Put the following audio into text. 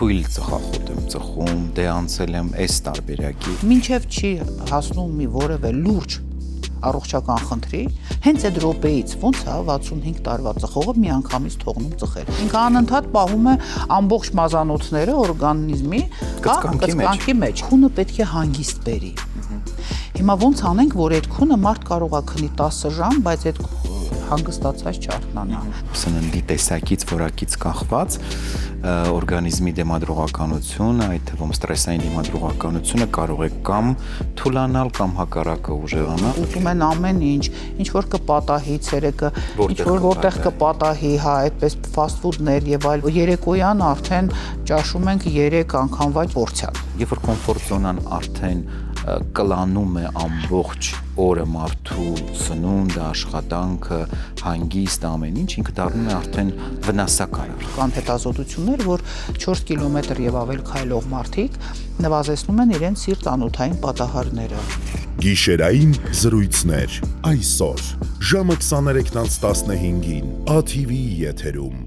թույլ ծխախոտ եմ ծխում, դե անցել եմ այս տարբերակի։ Մինչև չի հասնում մի որևէ լուրջ առողջական խնդրի, հենց այդ րոպեից ոնց է 65 տարվա ծխողը միանգամից թողնում ծխել։ Ինքը անընդհատ պահում է ամբողջ մազանոթները օրգանիզմի կծկանքի մեջ։ Քունը պետք է հանգիստ բերի։ Հիմա ոնց անենք, որ այդ քունը մարդ կարող է քնի 10 ժամ, բայց այդ հանգստացած չարթնանա։ Սննդի տեսակից, որակից կախված օրգանիզմի դիմադրողականությունը, այդ թվում ստրեսային դիմադրողականությունը կարող է կամ թուլանալ կամ հակառակը ուժեղանալ։ Ուտում են ամեն ինչ, ինչ որ կպատահի ցերեկը, ինչ որ որտեղ կպատահի, հա, այդպես ֆաստ ֆուդներ եւ այլ։ Երեկոյան արդեն ճաշում ենք 3 անգամվա պորցիա։ Երբ որ կոմֆորտ զոնան արդեն կլանում է ամբողջ օրը մարդու սնունդը, աշխատանքը, հանգիստ ամեն ինչ, ինքը դառնում է արդեն վնասակար։ Կան հետազոտություններ, որ 4 կիլոմետր եւ ավել քայլող մարդիկ նվազեցնում են իրենց սիրտ-անոթային պատահարները։ Գիշերային զրույցներ այսօր ժամը 23:15-ին ATV եթերում։